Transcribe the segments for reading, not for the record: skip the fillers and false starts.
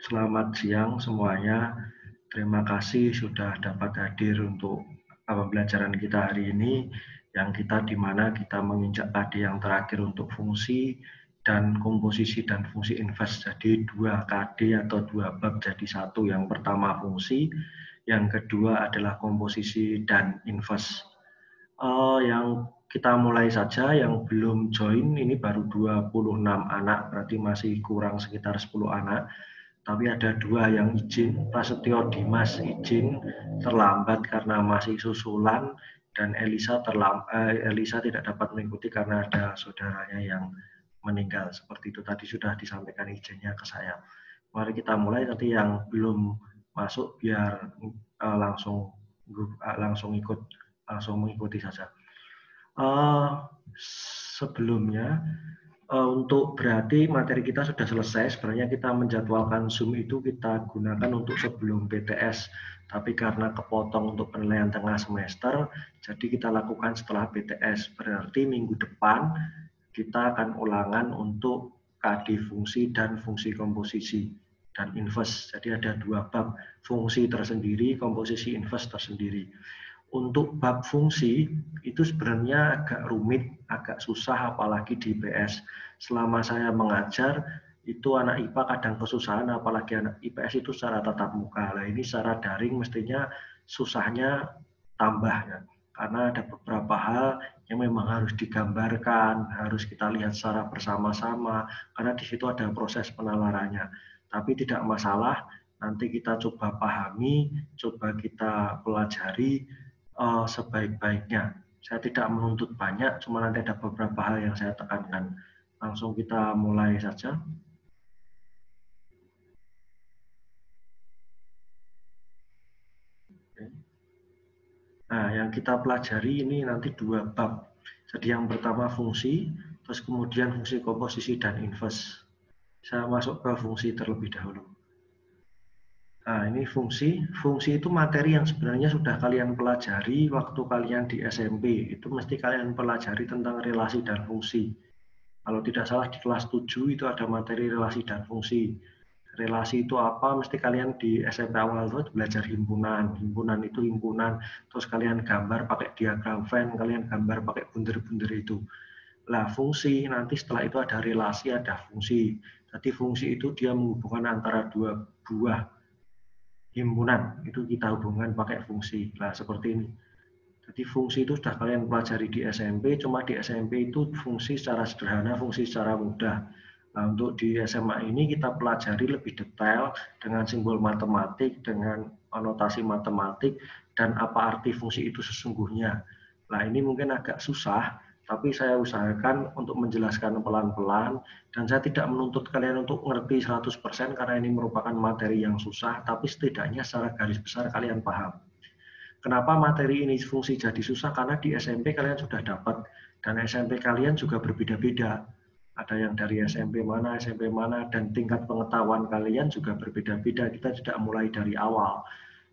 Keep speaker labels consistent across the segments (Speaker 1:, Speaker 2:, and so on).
Speaker 1: Selamat siang semuanya. Terima kasih sudah dapat hadir untuk pembelajaran kita hari ini, yang di mana kita menginjak KD yang terakhir untuk fungsi dan komposisi dan fungsi inverse. Jadi 2 KD atau 2 bab jadi satu. Yang pertama fungsi, yang kedua adalah komposisi dan inverse. Yang kita mulai saja, yang belum join ini baru 26 anak, berarti masih kurang sekitar 10 anak. Tapi ada 2 yang izin, Prasetyo Dimas izin terlambat karena masih susulan, dan Elisa tidak dapat mengikuti karena ada saudaranya yang meninggal. Seperti itu tadi sudah disampaikan izinnya ke saya. Mari kita mulai, nanti yang belum masuk biar langsung mengikuti saja. Sebelumnya, untuk berarti materi kita sudah selesai. Sebenarnya kita menjadwalkan Zoom itu kita gunakan untuk sebelum BTS, tapi karena kepotong untuk penilaian tengah semester, jadi kita lakukan setelah BTS. Berarti minggu depan kita akan ulangan untuk KD fungsi dan fungsi komposisi dan inverse. Jadi ada 2 bab, fungsi tersendiri, komposisi inverse tersendiri. Untuk bab fungsi itu sebenarnya agak rumit, agak susah, apalagi di IPS. Selama saya mengajar, itu anak IPA kadang kesusahan, apalagi anak IPS itu secara tatap muka. Nah, ini secara daring mestinya susahnya tambah ya. Karena ada beberapa hal yang memang harus digambarkan, harus kita lihat secara bersama-sama, karena di situ ada proses penalarannya. Tapi tidak masalah, nanti kita coba pahami, coba kita pelajari sebaik-baiknya. Saya tidak menuntut banyak, cuma nanti ada beberapa hal yang saya tekankan. Langsung kita mulai saja. Nah, yang kita pelajari ini nanti 2 bab. Jadi yang pertama fungsi, terus kemudian fungsi komposisi dan inverse. Saya masuk ke fungsi terlebih dahulu. Nah, ini fungsi. Fungsi itu materi yang sebenarnya sudah kalian pelajari waktu kalian di SMP. Itu mesti kalian pelajari tentang relasi dan fungsi. Kalau tidak salah di kelas 7 itu ada materi relasi dan fungsi. Relasi itu apa? Mesti kalian di SMP awal itu belajar himpunan. Himpunan itu himpunan, terus kalian gambar pakai diagram Venn, kalian gambar pakai bunder-bunder itu. Nah, fungsi nanti setelah itu ada relasi, ada fungsi. Jadi fungsi itu dia menghubungkan antara 2 buah himpunan. Itu kita hubungkan pakai fungsi. Nah, seperti ini. Jadi fungsi itu sudah kalian pelajari di SMP, cuma di SMP itu fungsi secara sederhana, fungsi secara mudah. Nah, untuk di SMA ini kita pelajari lebih detail dengan simbol matematik, dengan anotasi matematik, dan apa arti fungsi itu sesungguhnya. Nah, ini mungkin agak susah, tapi saya usahakan untuk menjelaskan pelan-pelan, dan saya tidak menuntut kalian untuk ngerti 100% karena ini merupakan materi yang susah, tapi setidaknya secara garis besar kalian paham. Kenapa materi ini fungsi jadi susah? Karena di SMP kalian sudah dapat, dan SMP kalian juga berbeda-beda. Ada yang dari SMP mana, dan tingkat pengetahuan kalian juga berbeda-beda. Kita tidak mulai dari awal.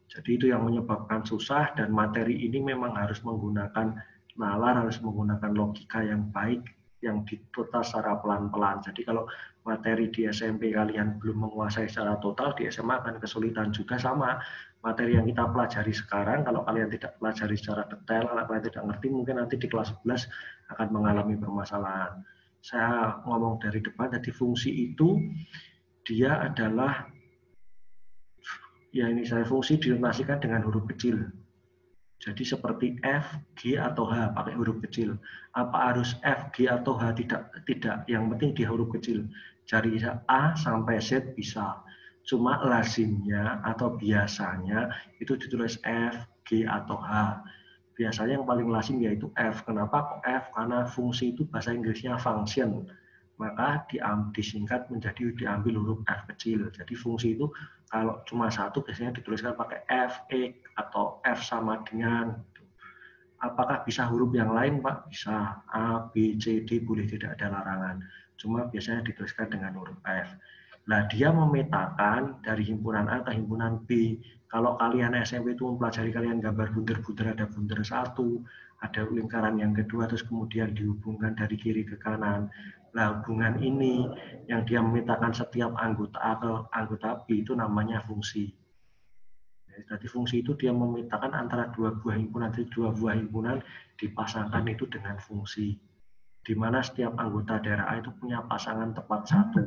Speaker 1: Jadi itu yang menyebabkan susah, dan materi ini memang harus menggunakan nalar, harus menggunakan logika yang baik, yang ditutas secara pelan-pelan. Jadi kalau materi di SMP kalian belum menguasai secara total, di SMA akan kesulitan juga. Sama materi yang kita pelajari sekarang, kalau kalian tidak pelajari secara detail, kalau kalian tidak ngerti, mungkin nanti di kelas 11 akan mengalami permasalahan. Saya ngomong dari depan, jadi fungsi itu dia adalah, ya ini saya fungsi dinotasikan dengan huruf kecil. Jadi seperti F, G, atau H pakai huruf kecil. Apa harus F, G, atau H? Tidak. Yang penting di huruf kecil. Dari A sampai Z bisa. Cuma lazimnya atau biasanya itu ditulis F, G, atau H. Biasanya yang paling lazim yaitu F. Kenapa kok F? Karena fungsi itu bahasa Inggrisnya function. Maka disingkat menjadi diambil huruf F kecil. Jadi fungsi itu kalau cuma satu biasanya dituliskan pakai F, E, atau F sama dengan. Apakah bisa huruf yang lain, Pak? Bisa. A, B, C, D boleh, tidak ada larangan. Cuma biasanya dituliskan dengan huruf F. Nah, dia memetakan dari himpunan A ke himpunan B. Kalau kalian SMP itu mempelajari, kalian gambar bunder-bunder, ada bunder 1, ada lingkaran yang kedua, terus kemudian dihubungkan dari kiri ke kanan. Nah, hubungan ini yang dia memetakan setiap anggota A ke anggota B itu namanya fungsi. Jadi fungsi itu dia memetakan antara dua buah himpunan, jadi dua buah himpunan dipasangkan itu dengan fungsi, di mana setiap anggota daerah A itu punya pasangan tepat satu.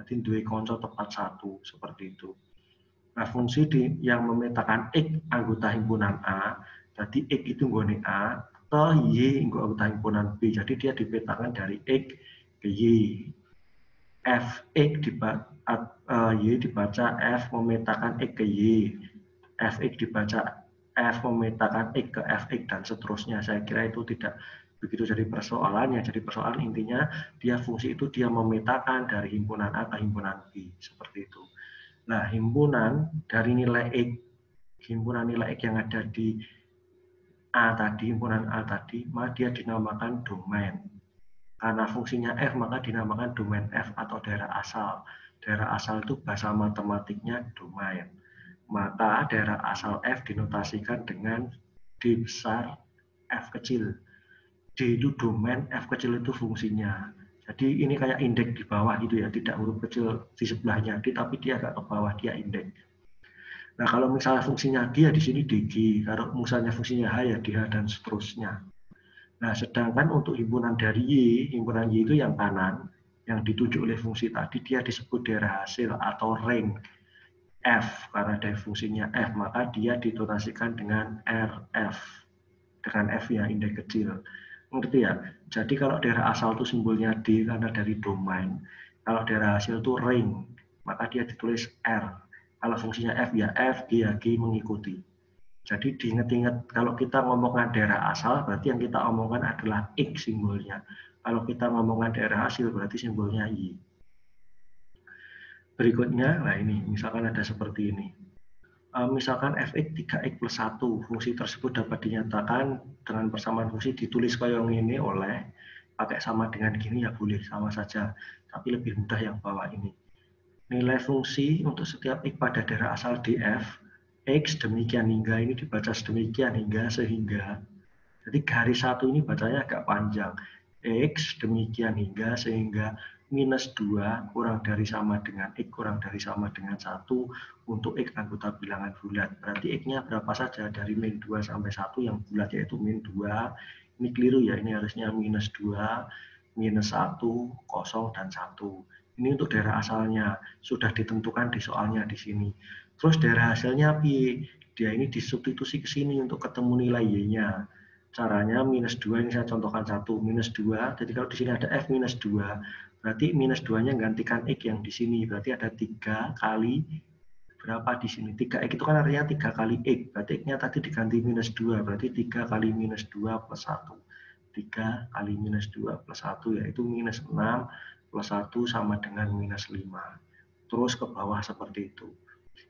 Speaker 1: Jadi dua konco tepat satu, seperti itu. Nah, fungsi yang memetakan X anggota himpunan A, jadi X itu nggone A, ke Y anggota himpunan B. Jadi dia dipetakan dari X ke Y. Fx Y dibaca F memetakan X ke Y. Fx dibaca F memetakan X ke Fx dan seterusnya. Saya kira itu tidak begitu jadi persoalannya. Jadi persoalan intinya dia fungsi itu dia memetakan dari himpunan A ke himpunan B, seperti itu. Nah, himpunan dari nilai X, himpunan nilai X yang ada di A tadi, himpunan A tadi, maka dia dinamakan domain. Karena fungsinya F, maka dinamakan domain F atau daerah asal. Daerah asal itu bahasa matematiknya domain. Maka daerah asal F dinotasikan dengan D besar F kecil. D itu domain, F kecil itu fungsinya. Jadi ini kayak indeks di bawah gitu ya, tidak huruf kecil di sebelahnya D, tapi dia agak ke bawah, dia indeks. Nah, kalau misalnya fungsinya dia di sini DG, kalau misalnya fungsinya H ya DH dan seterusnya. Nah, sedangkan untuk himpunan dari Y, himpunan Y itu yang kanan, yang ditunjuk oleh fungsi tadi, dia disebut daerah hasil atau ring F, karena ada fungsinya F, maka dia ditonasikan dengan RF, dengan F ya, indeks kecil. Ngerti ya? Jadi kalau daerah asal itu simbolnya D karena dari domain, kalau daerah hasil itu ring, maka dia ditulis R. Kalau fungsinya F ya F, G ya G mengikuti. Jadi diingat-ingat kalau kita ngomongkan daerah asal berarti yang kita omongkan adalah X simbolnya. Kalau kita ngomongkan daerah hasil berarti simbolnya Y. Berikutnya, nah ini misalkan ada seperti ini. Misalkan fx 3x plus 1, fungsi tersebut dapat dinyatakan dengan persamaan fungsi ditulis kayak ini oleh pakai sama dengan gini ya boleh, sama saja. Tapi lebih mudah yang bawah ini. Nilai fungsi untuk setiap X pada daerah asal df, X demikian hingga ini dibaca sedemikian hingga sehingga. Jadi garis satu ini bacanya agak panjang. X demikian hingga sehingga minus 2 kurang dari sama dengan X kurang dari sama dengan 1 untuk X anggota bilangan bulat. Berarti X-nya berapa saja dari min 2 sampai 1 yang bulat yaitu min 2. Ini keliru ya, ini harusnya minus 2, minus 1, kosong, dan 1. Ini untuk daerah asalnya, sudah ditentukan di soalnya di sini. Terus daerah hasilnya pi, dia ini disubstitusi ke sini untuk ketemu nilai Y-nya. Caranya minus 2, ini saya contohkan 1, minus 2, jadi kalau di sini ada F minus 2, berarti minus 2-nya gantikan X yang di sini, berarti ada 3 kali berapa di sini, 3X itu kan artinya 3 kali X, berarti X-nya tadi diganti minus 2, berarti 3 kali minus 2 plus 1, 3 kali minus 2 plus 1 yaitu minus 6 plus 1 sama dengan minus 5. Terus ke bawah seperti itu.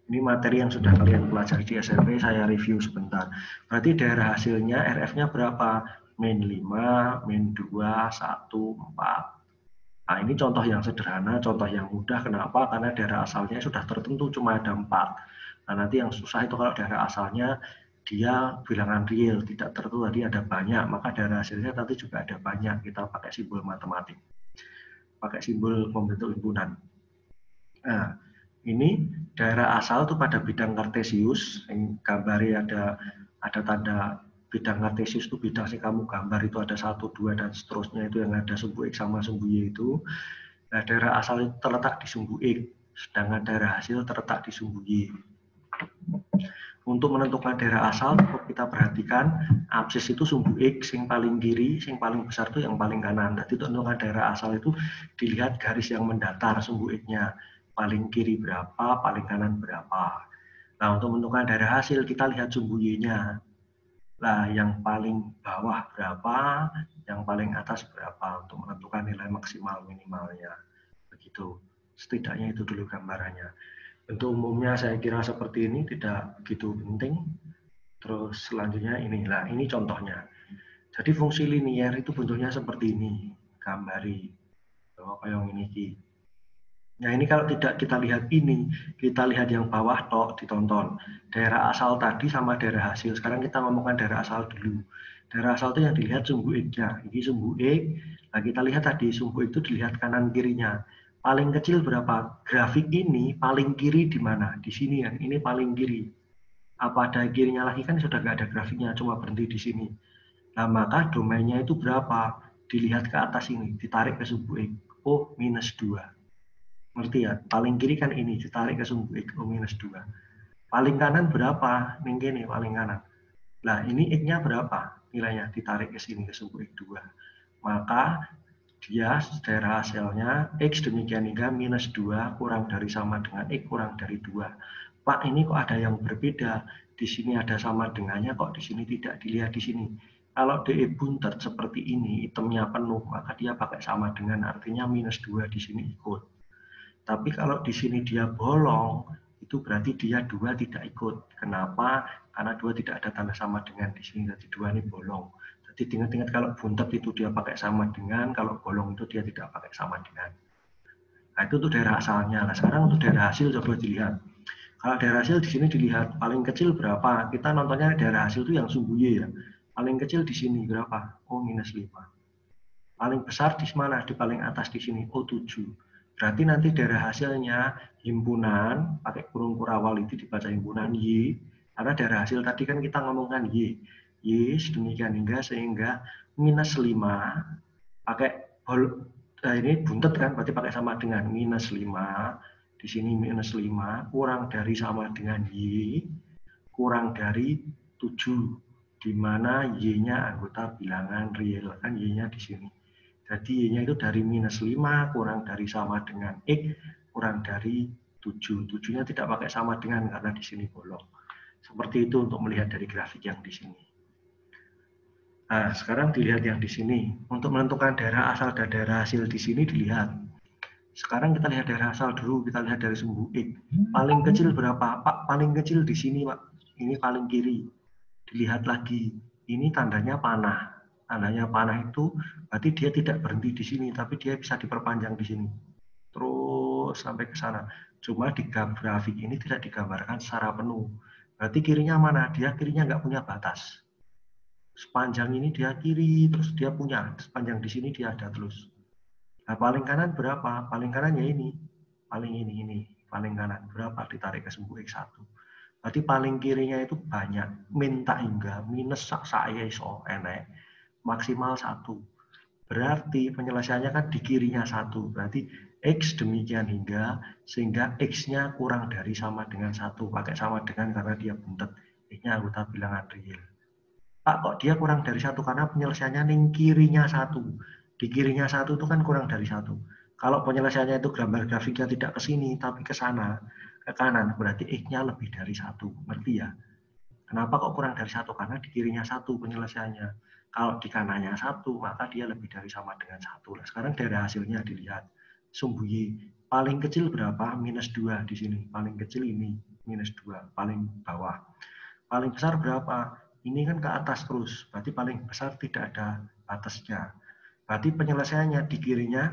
Speaker 1: Ini materi yang sudah kalian pelajari di SMP, saya review sebentar. Berarti daerah hasilnya RF-nya berapa? Min 5, min 2, 1, 4. Nah, ini contoh yang sederhana, contoh yang mudah. Kenapa? Karena daerah asalnya sudah tertentu, cuma ada 4. Nah, nanti yang susah itu kalau daerah asalnya dia bilangan real, tidak tertentu, tadi ada banyak, maka daerah hasilnya nanti juga ada banyak. Kita pakai simbol matematik. Pakai simbol pembentuk himpunan. Nah, ini daerah asal itu pada bidang kartesius, yang gambarnya ada tanda bidang kartesius itu bidang yang kamu gambar itu ada 1, 2 dan seterusnya itu yang ada sumbu X sama sumbu Y itu. Nah, daerah asal itu terletak di sumbu X, sedangkan daerah hasil terletak di sumbu Y. Untuk menentukan daerah asal, kita perhatikan absis itu sumbu X yang paling kiri, yang paling besar itu yang paling kanan. Jadi untuk menentukan daerah asal itu dilihat garis yang mendatar sumbu X-nya. Paling kiri berapa, paling kanan berapa. Nah, untuk menentukan daerah hasil, kita lihat sumbu Y-nya. Nah, yang paling bawah berapa, yang paling atas berapa untuk menentukan nilai maksimal minimalnya. Begitu. Setidaknya itu dulu gambarannya. Bentuk umumnya saya kira seperti ini, tidak begitu penting. Terus selanjutnya inilah, ini contohnya. Jadi fungsi linier itu bentuknya seperti ini, gambari. Kayak yang ini. Nah, ini kalau tidak kita lihat ini, kita lihat yang bawah tok ditonton. Daerah asal tadi sama daerah hasil. Sekarang kita ngomongkan daerah asal dulu. Daerah asal itu yang dilihat sumbu X-nya. Ini sumbu X. Nah, kita lihat tadi sumbu itu dilihat kanan kirinya. Paling kecil berapa? Grafik ini paling kiri di mana? Di sini kan. Ini paling kiri. Apa ada kirinya lagi kan sudah nggak ada grafiknya, cuma berhenti di sini. Nah, maka domainnya itu berapa? Dilihat ke atas ini, ditarik ke sumbu X. Oh, minus 2. Ngerti ya? Paling kiri kan ini, ditarik ke sumbu X. Oh, minus 2. Paling kanan berapa? Ini paling kanan. Nah, ini X-nya berapa? Nilainya ditarik ke sini, ke sumbu X2. Maka dia daerah hasilnya X demikian hingga minus 2 kurang dari sama dengan X kurang dari 2. Pak, ini kok ada yang berbeda. Di sini ada sama dengannya, kok di sini tidak dilihat di sini. Kalau DE buntet seperti ini, itemnya penuh, maka dia pakai sama dengan, artinya minus 2 di sini ikut. Tapi kalau di sini dia bolong, itu berarti dia 2 tidak ikut. Kenapa? Karena 2 tidak ada tanda sama dengan di sini, jadi 2 ini bolong. Jadi ingat-ingat kalau buntet itu dia pakai sama dengan, kalau bolong itu dia tidak pakai sama dengan. Nah, itu untuk daerah asalnya. Nah, sekarang untuk daerah hasil coba dilihat. Kalau daerah hasil di sini dilihat paling kecil berapa? Kita nontonnya daerah hasil itu yang sumbu Y ya. Paling kecil di sini berapa? Oh, minus 5. Paling besar di mana? Di paling atas di sini. Oh, 7. Berarti nanti daerah hasilnya himpunan, pakai kurung kurawal itu dibaca himpunan Y. Karena daerah hasil tadi kan kita ngomongkan Y. Y sedemikian hingga sehingga minus 5 pakai ini buntet kan, berarti pakai sama dengan minus 5. Di sini minus 5 kurang dari sama dengan Y kurang dari 7, di mana Y-nya anggota bilangan real, kan Y-nya di sini. Jadi Y-nya itu dari minus 5 kurang dari sama dengan X kurang dari 7. 7-nya tidak pakai sama dengan karena di sini bolong. Seperti itu untuk melihat dari grafik yang di sini. Nah, sekarang dilihat yang di sini. Untuk menentukan daerah asal dan daerah hasil di sini dilihat. Sekarang kita lihat daerah asal dulu, kita lihat dari sumbu X. Paling kecil berapa? Pak, paling kecil di sini, Pak. Ini paling kiri. Dilihat lagi. Ini tandanya panah. Tandanya panah itu berarti dia tidak berhenti di sini, tapi dia bisa diperpanjang di sini. Terus sampai ke sana. Cuma di grafik ini tidak digambarkan secara penuh. Berarti kirinya mana? Dia kirinya nggak punya batas. Sepanjang ini dia kiri, terus dia punya. Sepanjang di sini dia ada terus. Nah, paling kanan berapa? Paling kanan ya ini. Paling ini. Paling kanan berapa? Ditarik ke sumbu X1. Berarti paling kirinya itu banyak. Minta hingga minus saya iso enek. Maksimal 1. Berarti penyelesaiannya kan di kirinya 1. Berarti X demikian hingga sehingga X-nya kurang dari sama dengan 1. Pakai sama dengan karena dia buntet. X-nya anggota bilangan real. Pak, kok dia kurang dari 1? Karena penyelesaiannya ning kirinya 1. Di kirinya 1 itu kan kurang dari 1. Kalau penyelesaiannya itu gambar grafiknya tidak ke sini, tapi ke sana, ke kanan, berarti X-nya lebih dari 1. Ngerti ya? Kenapa kok kurang dari 1? Karena di kirinya 1 penyelesaiannya. Kalau di kanannya 1, maka dia lebih dari sama dengan 1. Nah, sekarang daerah hasilnya dilihat. Sumbu Y. Paling kecil berapa? Minus 2 di sini. Paling kecil ini, minus 2. Paling bawah. Paling besar berapa? Ini kan ke atas terus, berarti paling besar tidak ada batasnya. Berarti penyelesaiannya di kirinya,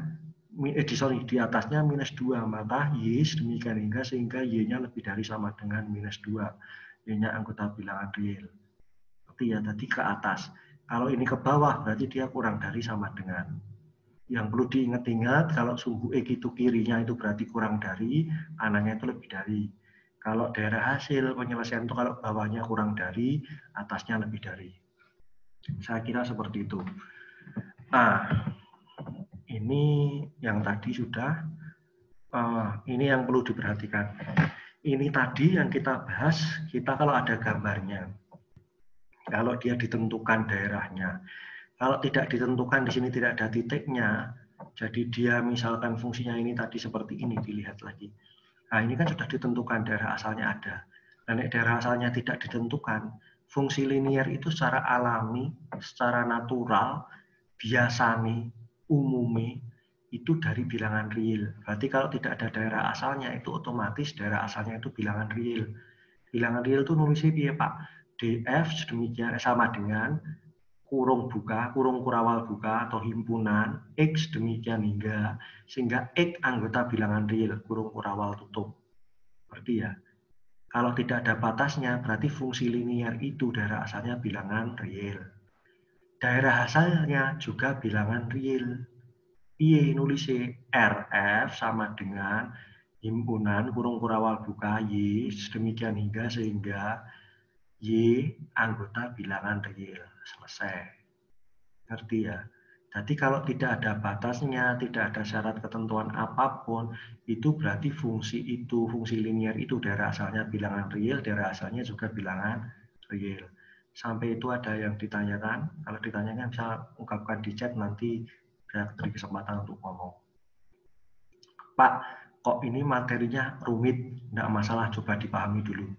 Speaker 1: di atasnya minus 2, maka Y demikian hingga sehingga Y-nya lebih dari sama dengan minus 2. Y-nya anggota bilangan real. Berarti ya tadi ke atas. Kalau ini ke bawah, berarti dia kurang dari sama dengan. Yang perlu diingat-ingat, kalau sumbu X itu kirinya itu berarti kurang dari, kanannya itu lebih dari. Kalau daerah hasil penyelesaian itu kalau bawahnya kurang dari, atasnya lebih dari. Saya kira seperti itu. Nah, ini yang tadi sudah, ini yang perlu diperhatikan. Ini tadi yang kita bahas, kita kalau ada gambarnya, kalau dia ditentukan daerahnya, kalau tidak ditentukan di sini tidak ada titiknya, jadi dia misalkan fungsinya ini tadi seperti ini, dilihat lagi. Nah, ini kan sudah ditentukan daerah asalnya ada. Dan daerah asalnya tidak ditentukan, fungsi linier itu secara alami, secara natural, biasa nih, umumnya, itu dari bilangan real. Berarti kalau tidak ada daerah asalnya, itu otomatis daerah asalnya itu bilangan real. Bilangan real itu nulisnya piye, Pak? DF sedemikian sama dengan kurung buka, kurung kurawal buka atau himpunan X demikian hingga sehingga X anggota bilangan real, kurung kurawal tutup. Berarti ya, kalau tidak ada batasnya berarti fungsi linier itu daerah asalnya bilangan real. daerah hasilnya juga bilangan real. Piye nulis RF sama dengan himpunan kurung kurawal buka Y sedemikian hingga sehingga Y anggota bilangan real. Selesai. Ngerti ya? Jadi kalau tidak ada batasnya, tidak ada syarat ketentuan apapun, itu berarti fungsi linear itu daerah asalnya bilangan real, daerah asalnya juga bilangan real. Sampai itu ada yang ditanyakan? Kalau ditanyakan bisa ungkapkan di chat, nanti saya beri kesempatan untuk ngomong. Pak, kok ini materinya rumit? Nggak masalah, coba dipahami dulu.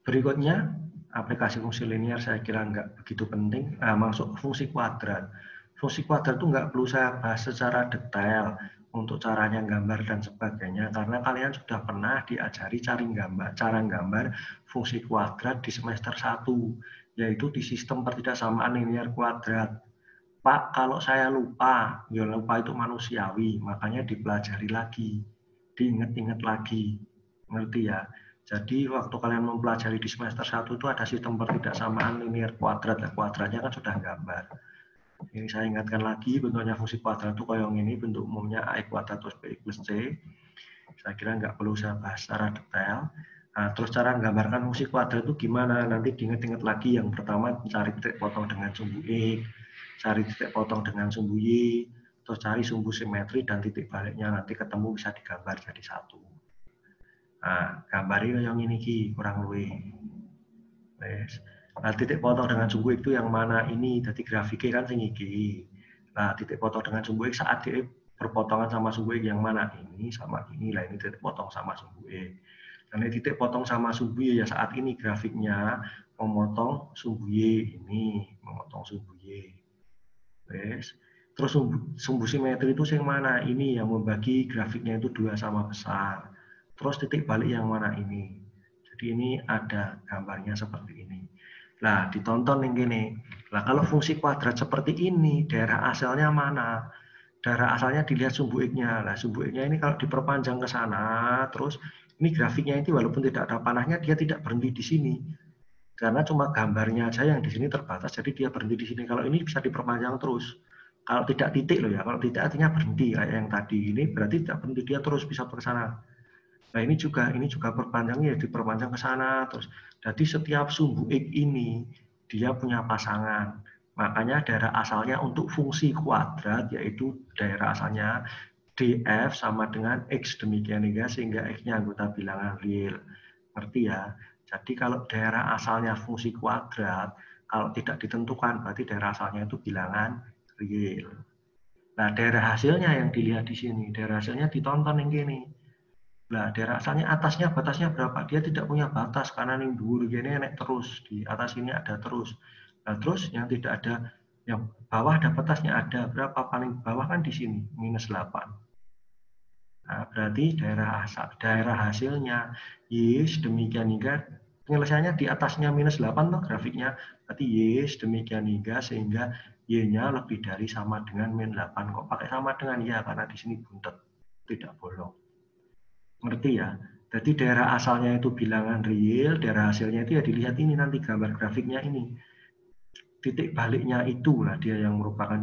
Speaker 1: Berikutnya, aplikasi fungsi linear saya kira nggak begitu penting. Nah, masuk fungsi kuadrat. Fungsi kuadrat itu nggak perlu saya bahas secara detail untuk caranya gambar dan sebagainya, karena kalian sudah pernah diajari cara gambar fungsi kuadrat di semester 1, yaitu di sistem pertidaksamaan linear kuadrat. Pak, kalau saya lupa, ya lupa itu manusiawi, makanya dipelajari lagi, diingat-ingat lagi, ngerti ya? Jadi waktu kalian mempelajari di semester 1 itu ada sistem pertidaksamaan linear kuadrat, nah, kuadratnya kan sudah gambar. Ini saya ingatkan lagi, bentuknya fungsi kuadrat itu kayak ini, bentuk umumnya A kuadrat plus B plus C. Saya kira nggak perlu saya bahas secara detail. Nah, terus cara menggambarkan fungsi kuadrat itu gimana? Nanti diingat-ingat lagi. Yang pertama cari titik potong dengan sumbu X, cari titik potong dengan sumbu Y, terus cari sumbu simetri dan titik baliknya, nanti ketemu bisa digambar jadi satu. Nah, gambarnya yang ini kurang lebih. Nah, titik potong dengan sumbu X itu yang mana ini? Jadi grafiknya kan sing iki. Nah, titik potong dengan sumbu X saat dia berpotongan sama sumbu X yang mana? Ini sama ini lah, ini titik potong sama sumbu X. Dan titik potong sama sumbu Y ya saat ini grafiknya memotong sumbu Y ini, memotong sumbu Y. Terus sumbu simetri itu yang mana? Ini yang membagi grafiknya itu 2 sama besar. Terus titik balik yang mana ini? Jadi ini ada gambarnya seperti ini. Nah, ditonton yang gini. Nah, kalau fungsi kuadrat seperti ini, daerah asalnya mana? Daerah asalnya dilihat sumbu X-nya. Nah, sumbu X-nya ini kalau diperpanjang ke sana, terus ini grafiknya ini walaupun tidak ada panahnya, dia tidak berhenti di sini. Karena cuma gambarnya aja yang di sini terbatas, jadi dia berhenti di sini. Kalau ini bisa diperpanjang terus. Kalau tidak titik loh ya, kalau titik artinya berhenti kayak yang tadi ini berarti tidak berhenti, dia terus bisa ke sana. Nah, ini juga perpanjangnya diperpanjang ke sana terus. Jadi setiap sumbu X ini dia punya pasangan. Makanya daerah asalnya untuk fungsi kuadrat yaitu daerah asalnya df sama dengan x demikian hingga sehingga x-nya anggota bilangan real. Ngerti ya? Jadi kalau daerah asalnya fungsi kuadrat kalau tidak ditentukan berarti daerah asalnya itu bilangan real. Nah, daerah hasilnya yang dilihat di sini, daerah hasilnya ditonton yang gini. Nah, daerah asalnya atasnya batasnya berapa? Dia tidak punya batas karena yang dhuwur gini naik terus, di atas ini ada terus. Nah, terus yang tidak ada, yang bawah ada batasnya ada berapa? Paling bawah kan di sini -8. Nah, berarti daerah hasilnya Y demikian hingga penyelesaiannya di atasnya -8 tuh grafiknya. Berarti Y demikian hingga sehingga Y-nya lebih dari sama dengan -8. Kok pakai sama dengan ya? Karena di sini buntet, tidak bolong. Ngerti ya? Jadi daerah asalnya itu bilangan real, daerah hasilnya itu ya dilihat ini nanti gambar grafiknya ini. Titik baliknya itulah dia yang merupakan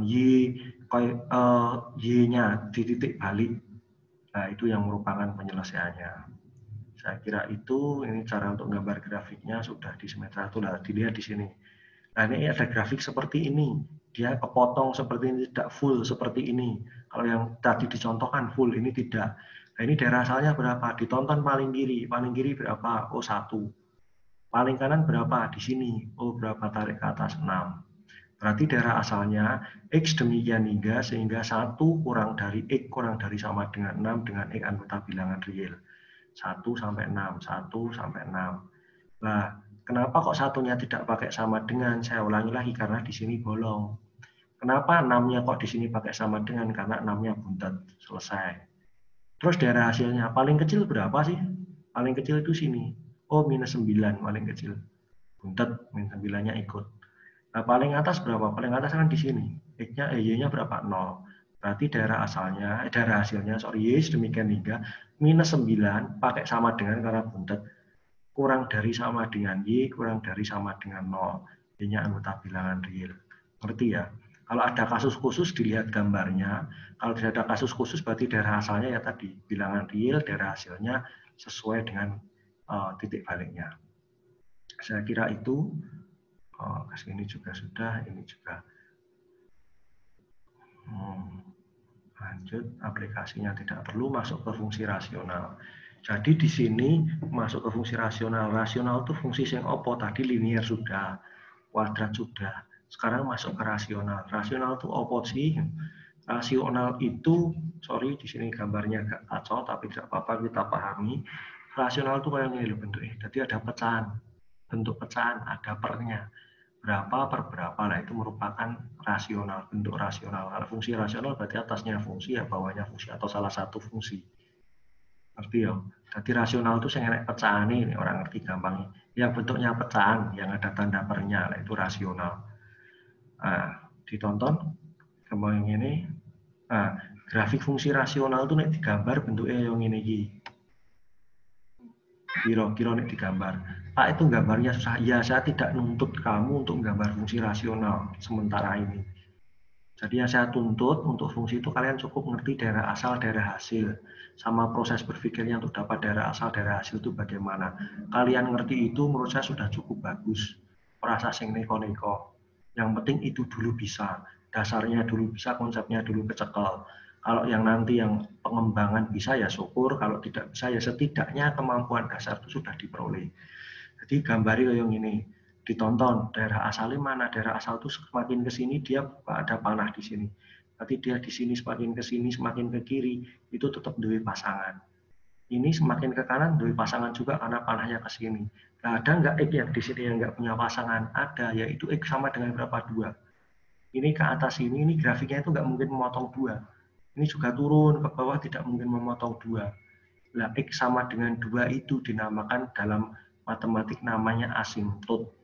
Speaker 1: Y-nya di titik balik. Nah, itu yang merupakan penyelesaiannya. Saya kira itu ini cara untuk gambar grafiknya sudah di semester 1 lah, dilihat di sini. Nah, ini ada grafik seperti ini. Dia kepotong seperti ini, tidak full seperti ini. Kalau yang tadi dicontohkan full, ini tidak. Nah, ini daerah asalnya berapa? Ditonton paling kiri. Paling kiri berapa? Oh, 1. Paling kanan berapa? Di sini. Oh, berapa? Tarik ke atas 6. Berarti daerah asalnya X demikian hingga sehingga 1 kurang dari X kurang dari sama dengan 6 dengan X anggota bilangan real. 1 sampai 6. 1 sampai 6. Nah, kenapa kok satunya tidak pakai sama dengan? Saya ulangi lagi karena di sini bolong. Kenapa 6-nya kok di sini pakai sama dengan? Karena 6-nya buntet. Selesai. Terus daerah hasilnya paling kecil berapa sih? Paling kecil itu sini. Oh, -9 paling kecil. Buntet, -9-nya ikut. Nah, paling atas berapa? Paling atas kan di sini. X-nya, Y-nya berapa? 0. Berarti daerah hasilnya, Y demikian hingga -9 pakai sama dengan karena buntet. Kurang dari sama dengan Y, kurang dari sama dengan 0. Y-nya anggota bilangan real. Ngerti ya? Kalau ada kasus khusus dilihat gambarnya, kalau tidak ada kasus khusus berarti daerah asalnya ya tadi, bilangan real, daerah hasilnya sesuai dengan titik baliknya. Saya kira itu, ke sini juga sudah, ini juga. Lanjut, aplikasinya tidak perlu masuk ke fungsi rasional. Jadi di sini masuk ke fungsi rasional. Rasional itu fungsi yang opo, tadi linear sudah, kuadrat sudah. Sekarang masuk ke rasional. Rasional itu opo sih? Rasional itu, sorry di sini gambarnya agak kacau, tapi tidak apa-apa kita pahami. Rasional itu kayak gini loh bentuknya. Jadi ada pecahan, bentuk pecahan, ada pernya. Berapa per berapa, nah itu merupakan rasional, bentuk rasional. Kalau fungsi rasional berarti atasnya fungsi, ya bawahnya fungsi, atau salah satu fungsi. Ngerti ya? Jadi rasional itu saya enak pecahan ini, orang ngerti gampang. Yang bentuknya pecahan, yang ada tanda pernya, nah itu rasional. Nah, ditonton, gambar yang ini. Nah, grafik fungsi rasional itu nek digambar bentuknya yang ini. Kira-kira nek digambar. Pak, itu gambarnya susah. Ya, saya tidak nuntut kamu untuk menggambar fungsi rasional sementara ini. Jadi yang saya tuntut untuk fungsi itu kalian cukup ngerti daerah asal, daerah hasil. Sama proses berpikirnya untuk dapat daerah asal, daerah hasil itu bagaimana. Kalian ngerti itu menurut saya sudah cukup bagus. Perasa sing neko-neko. Yang penting itu dulu bisa. Dasarnya dulu bisa, konsepnya dulu kecekel. Kalau yang nanti yang pengembangan bisa ya syukur, kalau tidak bisa ya setidaknya kemampuan dasar itu sudah diperoleh. Jadi gambari yang ini. Ditonton daerah asalnya mana, daerah asal itu semakin ke sini dia ada panah di sini, berarti dia di sini semakin ke sini semakin ke kiri itu tetap duwe pasangan, ini semakin ke kanan duwe pasangan juga karena panahnya ke sini. Nah, ada nggak X yang di sini yang nggak punya pasangan? Ada, yaitu X sama dengan berapa? 2. Ini ke atas ini grafiknya itu nggak mungkin memotong 2, ini juga turun ke bawah tidak mungkin memotong 2. Nah, X sama dengan 2 itu dinamakan dalam matematik namanya asimptot.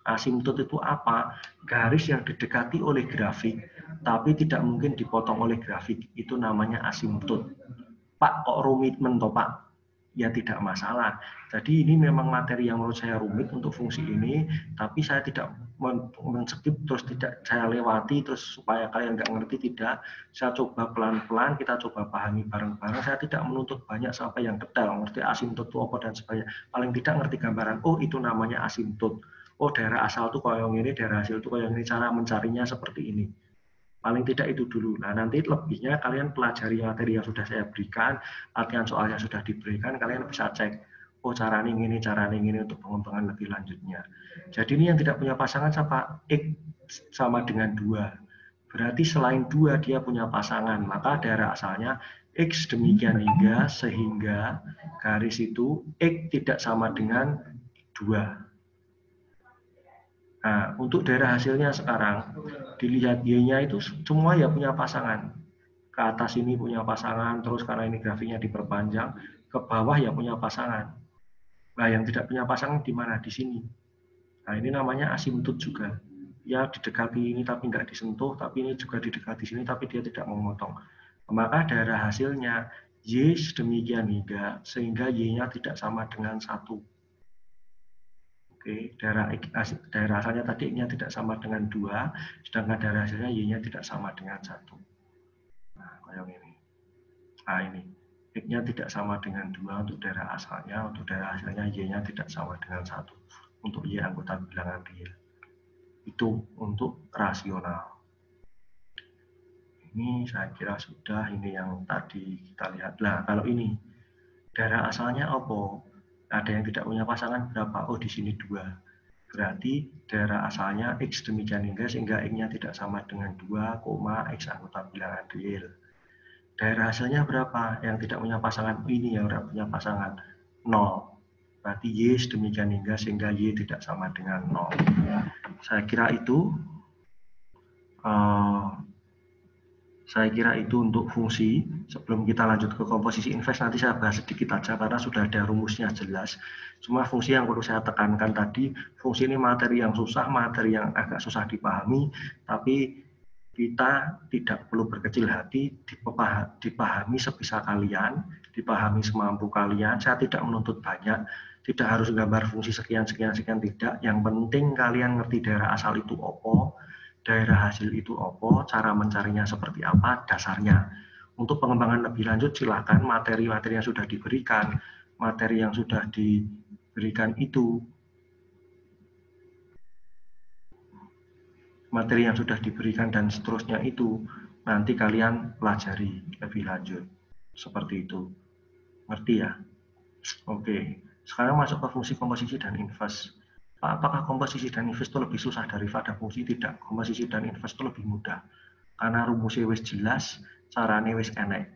Speaker 1: Asimptot itu apa? Garis yang didekati oleh grafik, tapi tidak mungkin dipotong oleh grafik. Itu namanya asimptot. Pak, kok rumit mentoh, Pak? Ya tidak masalah. Jadi ini memang materi yang menurut saya rumit untuk fungsi ini, tapi saya tidak men-skip terus tidak saya lewati terus supaya kalian nggak ngerti, tidak. Saya coba pelan-pelan, kita coba pahami bareng-bareng. Saya tidak menuntut banyak sampai yang detail, ngerti asimptot itu apa dan sebagainya. Paling tidak ngerti gambaran, oh itu namanya asimptot. Oh daerah asal tuh kayak ini, daerah hasil tuh kayak ini, cara mencarinya seperti ini. Paling tidak itu dulu. Nah nanti lebihnya kalian pelajari materi yang sudah saya berikan, latihan soalnya sudah diberikan, kalian bisa cek. Oh cara ini untuk pengembangan lebih lanjutnya. Jadi ini yang tidak punya pasangan siapa? X sama dengan 2. Berarti selain 2 dia punya pasangan, maka daerah asalnya X demikian hingga sehingga garis itu X tidak sama dengan 2. Nah, untuk daerah hasilnya sekarang, dilihat Y-nya itu semua ya punya pasangan. Ke atas ini punya pasangan, terus karena ini grafiknya diperpanjang, ke bawah ya punya pasangan. Nah, yang tidak punya pasangan di mana? Di sini. Nah, ini namanya asimptot juga. Ya, didekati ini tapi nggak disentuh, tapi ini juga didekati sini tapi dia tidak memotong. Maka daerah hasilnya Y sedemikian hingga, sehingga Y-nya tidak sama dengan 1. Oke, daerah asalnya tadi Y-nya tidak sama dengan 2, sedangkan daerah hasilnya Y-nya tidak sama dengan 1. Nah, kayak ini. Nah, ini. X-nya tidak sama dengan 2 untuk daerah asalnya, untuk daerah hasilnya Y-nya tidak sama dengan 1. Untuk Y anggota bilangan real. Itu untuk rasional. Ini saya kira sudah, ini yang tadi kita lihat. Nah, kalau ini, daerah asalnya apa? Ada yang tidak punya pasangan berapa? Oh, di sini 2. Berarti daerah asalnya X demikian hingga sehingga X-nya tidak sama dengan 2, X anggota bilangan real. Daerah hasilnya berapa? Yang tidak punya pasangan ini yang tidak punya pasangan 0. Berarti Y demikian hingga sehingga Y tidak sama dengan 0. Saya kira itu untuk fungsi. Sebelum kita lanjut ke komposisi invest, nanti saya bahas sedikit aja karena sudah ada rumusnya jelas. Cuma fungsi yang perlu saya tekankan tadi, fungsi ini materi yang susah, materi yang agak susah dipahami, tapi kita tidak perlu berkecil hati, dipahami sebisa kalian, dipahami semampu kalian. Saya tidak menuntut banyak, tidak harus gambar fungsi sekian, tidak. Yang penting kalian ngerti daerah asal itu apa, daerah hasil itu apa, cara mencarinya seperti apa, dasarnya. Untuk pengembangan lebih lanjut silakan materi-materi yang sudah diberikan, materi yang sudah diberikan itu, materi yang sudah diberikan dan seterusnya itu nanti kalian pelajari lebih lanjut. Seperti itu. Ngerti ya? Oke. Sekarang masuk ke fungsi komposisi dan inverse. Pak, apakah komposisi dan inverse itu lebih susah daripada fungsi? Tidak. Komposisi dan inverse itu lebih mudah. Karena rumusnya wis jelas, caranya wis enek.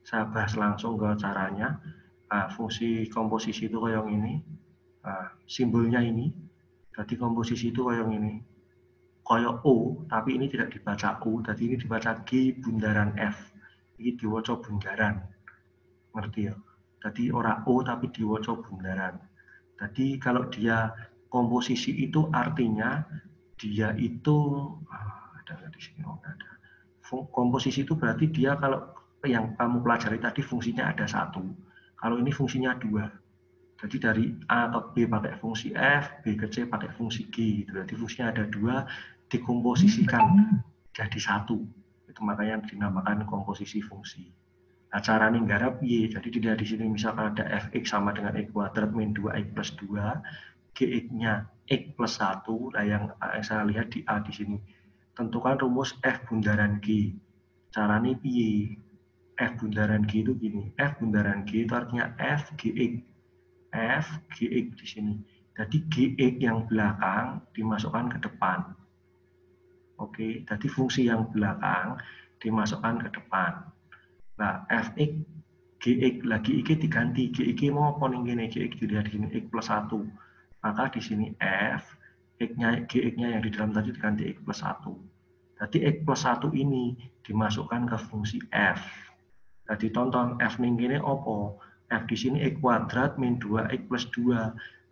Speaker 1: Saya bahas langsung ke caranya. Nah, fungsi komposisi itu kayak ini. Nah, simbolnya ini. Jadi komposisi itu kayak ini. Kayak O, tapi ini tidak dibaca U. Jadi ini dibaca G bundaran F. Ini diwaca bundaran. Ngerti ya? Jadi ora O tapi diwaca bundaran. Jadi kalau dia komposisi itu artinya dia itu ada di sini, oh ada. Komposisi itu berarti dia kalau yang kamu pelajari tadi fungsinya ada satu. Kalau ini fungsinya dua. Jadi dari A ke B pakai fungsi F, B ke C pakai fungsi G. Berarti fungsinya ada dua, dikomposisikan jadi satu. Itu makanya dinamakan komposisi fungsi. Nah, cara nih garap Y, jadi tidak di sini misalkan ada fx sama dengan x kuadrat min 2x plus 2, gx-nya x plus 1, nah yang saya lihat di A di sini. Tentukan rumus f bundaran G. Cara nih Y, f bundaran G itu gini, f bundaran G itu artinya f gx, f gx di sini. Jadi gx yang belakang dimasukkan ke depan. Oke, jadi fungsi yang belakang dimasukkan ke depan. Nah, fx, gx lagi iki diganti, gx mau apa nih gini, gx dilihat di sini x plus 1. Maka di sini f, gx-nya yang di dalam tadi diganti x plus 1. Jadi x plus 1 ini dimasukkan ke fungsi f. Jadi tonton f nih gini apa? F di sini x kuadrat min 2x plus 2.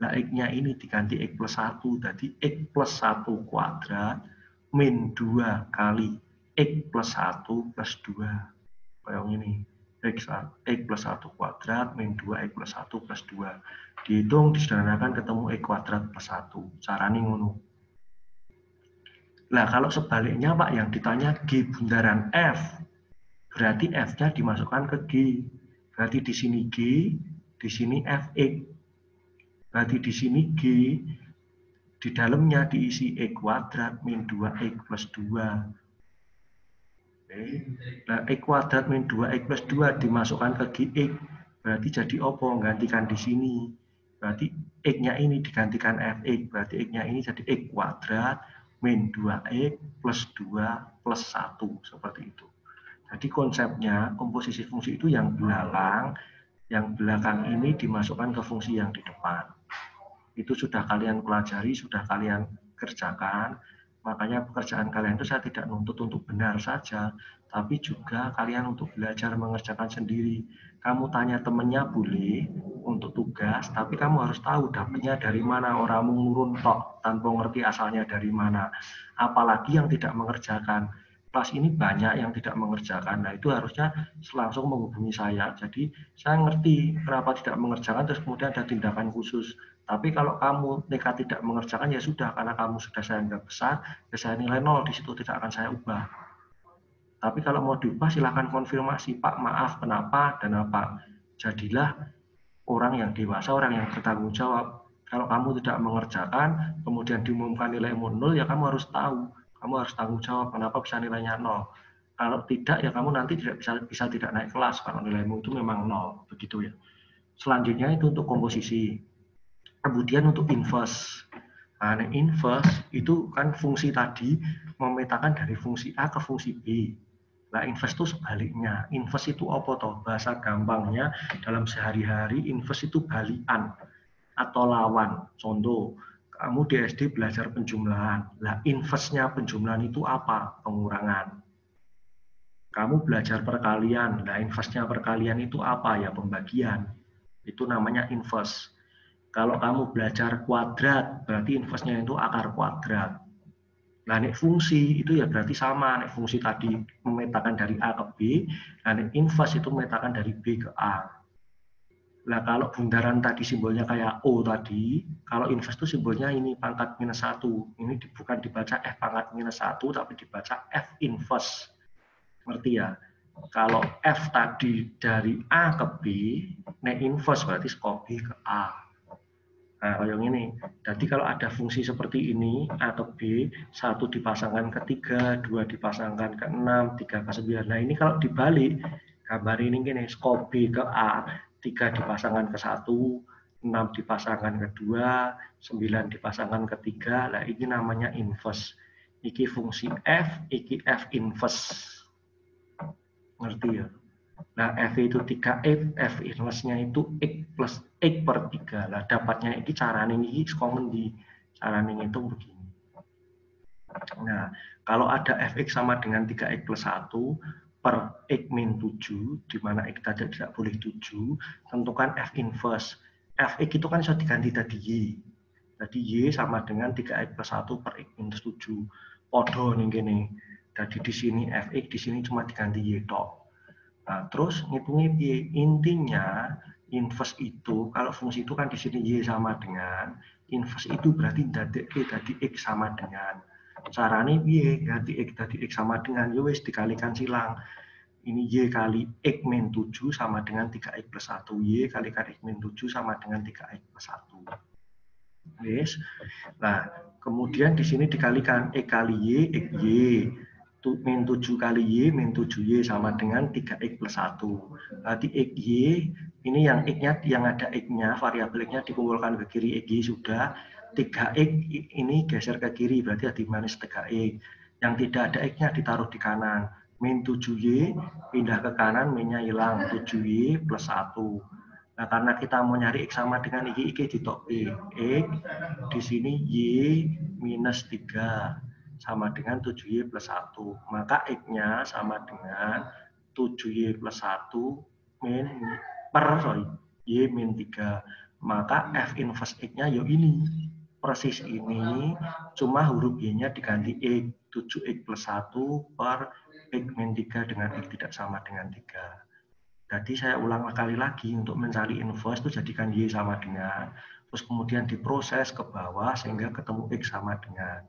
Speaker 1: Nah, x-nya ini diganti x plus 1. Jadi x plus 1 kuadrat min 2 kali x plus 1 plus 2. Kayak ini, x plus 1 kuadrat min 2x plus 1 plus 2. Dihitung, disederhanakan ketemu x kuadrat plus 1. Caranya ngono. Nah, kalau sebaliknya Pak, yang ditanya G bundaran F, berarti F-nya dimasukkan ke G. Berarti di sini G, di sini Fx. Berarti di sini G, di dalamnya diisi x kuadrat min 2x plus 2. Nah, x kuadrat min 2x plus 2 dimasukkan ke gx, berarti jadi apa? Gantikan di sini. Berarti x-nya ini digantikan fx, berarti x-nya ini jadi x kuadrat min 2x plus 2 plus 1, seperti itu. Jadi konsepnya, komposisi fungsi itu yang belakang ini dimasukkan ke fungsi yang di depan. Itu sudah kalian pelajari, sudah kalian kerjakan. Makanya pekerjaan kalian itu saya tidak nuntut untuk benar saja, tapi juga kalian untuk belajar mengerjakan sendiri. Kamu tanya temennya boleh untuk tugas, tapi kamu harus tahu dapatnya dari mana. Orang ngurun tok tanpa ngerti asalnya dari mana. Apalagi yang tidak mengerjakan. Kelas ini banyak yang tidak mengerjakan. Nah, itu harusnya langsung menghubungi saya. Jadi saya ngerti kenapa tidak mengerjakan, terus kemudian ada tindakan khusus. Tapi kalau kamu nekat tidak mengerjakan, ya sudah, karena kamu sudah saya anggap besar, ya saya nilai 0, di situ tidak akan saya ubah. Tapi kalau mau diubah, silakan konfirmasi, Pak, maaf, kenapa, dan apa. Jadilah orang yang dewasa, orang yang bertanggung jawab. Kalau kamu tidak mengerjakan, kemudian diumumkan nilaimu 0, ya kamu harus tahu. Kamu harus tanggung jawab, kenapa bisa nilainya 0. Kalau tidak, ya kamu nanti bisa tidak naik kelas, kalau nilaimu itu memang 0. Begitu ya. Selanjutnya itu untuk komposisi. Kemudian untuk inverse. Nah, inverse itu kan fungsi tadi memetakan dari fungsi A ke fungsi B. Nah, inverse itu sebaliknya. Inverse itu apa toh? Bahasa gampangnya dalam sehari-hari inverse itu balikan atau lawan. Contoh, kamu di SD belajar penjumlahan. Nah, inverse-nya penjumlahan itu apa? Pengurangan. Kamu belajar perkalian. Nah, inverse-nya perkalian itu apa? Ya, pembagian. Itu namanya inverse. Kalau kamu belajar kuadrat, berarti inverse-nya itu akar kuadrat. Nah, nek fungsi itu ya berarti sama. Nek fungsi tadi memetakan dari A ke B, nah nek inverse itu memetakan dari B ke A. Nah, kalau bundaran tadi simbolnya kayak O tadi, kalau inverse itu simbolnya ini pangkat -1. Ini bukan dibaca F pangkat -1, tapi dibaca F inverse. Ngerti ya? Kalau F tadi dari A ke B, nah inverse berarti seko B ke A. Nah, kayak ini. Jadi kalau ada fungsi seperti ini, A ke B, 1 dipasangkan ke 3, 2 dipasangkan ke 6, 3 ke 9. Nah, ini kalau dibalik, gambar ini gini, seko B ke A, 3 dipasangkan ke 1, 6 dipasangkan ke 2, 9 dipasangkan ke 3. Nah, ini namanya inverse. Iki fungsi F, iki F inverse. Ngerti ya? Nah, F itu 3X, F inverse-nya itu X plus X per 3. Nah, dapatnya ini caranya ini sekongen di caranya itu begini. Nah, kalau ada Fx sama dengan 3X plus 1 per X min 7, di mana X tadi tidak boleh 7, tentukan F inverse. Fx itu kan bisa diganti tadi Y. Jadi Y sama dengan 3X plus 1 per X minus 7. Podo nih gini. Jadi di sini Fx, di sini cuma diganti Y tok. Nah, terus ngitungnya intinya inverse itu kalau fungsi itu kan di sini Y sama dengan inverse itu berarti dari X sama dengan caranya Y ganti X dari X sama dengan ya wis dikalikan silang. Ini Y kali X min 7 sama dengan 3X plus 1. Y kalikan X min 7 sama dengan 3X plus 1. Wis. Nah, kemudian di sini dikalikan X kali Y, X Y. Min 7 kali Y, min 7Y sama dengan 3X plus 1. Berarti XY, ini yang X-nya, yang ada X-nya, variabel X-nya dikumpulkan ke kiri, XY sudah. 3X ini geser ke kiri, berarti ada minus 3X. Yang tidak ada X-nya ditaruh di kanan. Min 7Y, pindah ke kanan, min-nya hilang, 7Y plus 1. Nah, karena kita mau nyari X sama dengan Y, di top X. Di sini Y minus 3. Sama dengan 7Y plus 1. Maka X-nya sama dengan 7Y plus 1 min Y min 3. Maka F inverse X-nya ya ini. Persis ini, cuma huruf Y-nya diganti X. 7X plus 1 per X min 3 dengan X tidak sama dengan 3. Jadi saya ulang sekali lagi untuk mencari inverse itu jadikan Y sama dengan. Terus kemudian diproses ke bawah sehingga ketemu X sama dengan.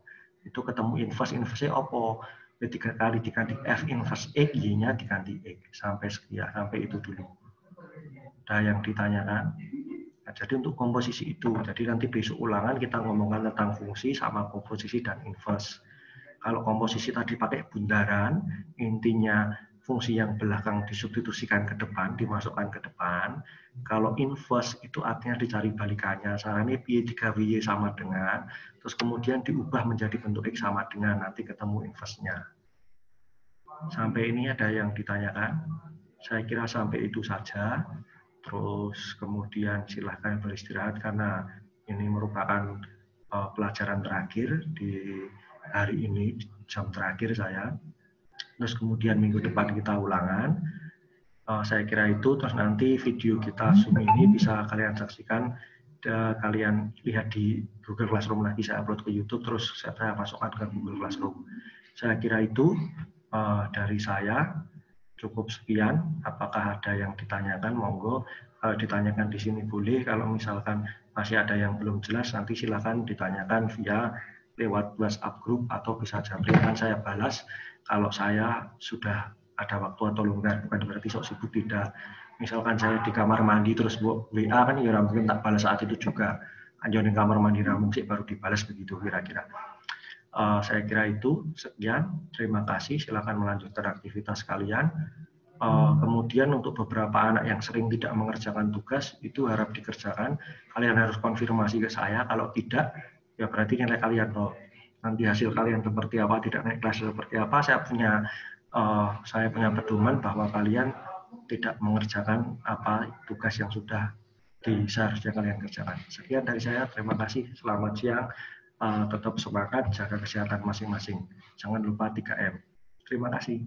Speaker 1: Itu ketemu inverse-nya apa? Ketika kali diganti F inverse X, Y-nya diganti X. Sampai sekian, sampai itu dulu. Ada yang ditanyakan? Nah, jadi untuk komposisi itu, jadi nanti besok ulangan kita ngomongkan tentang fungsi sama komposisi dan inverse. Kalau komposisi tadi pakai bundaran, intinya fungsi yang belakang disubstitusikan ke depan, dimasukkan ke depan. Kalau inverse itu artinya dicari balikannya. Caranya pi 3y sama dengan, terus kemudian diubah menjadi bentuk X sama dengan, nanti ketemu inverse-nya. Sampai ini ada yang ditanyakan? Saya kira sampai itu saja. Terus kemudian silahkan beristirahat karena ini merupakan pelajaran terakhir di hari ini, jam terakhir saya. Terus kemudian minggu depan kita ulangan. Saya kira itu. Terus nanti video kita Zoom ini bisa kalian saksikan, kalian lihat di Google Classroom lagi, saya upload ke YouTube, terus saya masukkan ke Google Classroom. Saya kira itu dari saya. Cukup sekian. Apakah ada yang ditanyakan? Monggo. Kalau ditanyakan di sini boleh. Kalau misalkan masih ada yang belum jelas, nanti silakan ditanyakan via lewat WhatsApp grup atau bisa japri, saya balas kalau saya sudah ada waktu atau longgar. Bukan berarti sok sibuk, tidak. Misalkan saya di kamar mandi terus WA kan ya mungkin tak balas saat itu juga. Anjir di kamar mandi ramu sih baru dibalas begitu kira-kira. Saya kira itu sekian. Terima kasih. Silakan melanjutkan aktivitas kalian. Kemudian untuk beberapa anak yang sering tidak mengerjakan tugas itu harap dikerjakan. Kalian harus konfirmasi ke saya. Kalau tidak, ya berarti nilai kalian loh. Nanti hasil kalian seperti apa, tidak naik kelas seperti apa. Saya punya pedoman bahwa kalian tidak mengerjakan apa tugas yang sudah seharusnya kalian kerjakan. Sekian dari saya. Terima kasih. Selamat siang. Tetap semangat, jaga kesehatan masing-masing. Jangan lupa 3M. Terima kasih.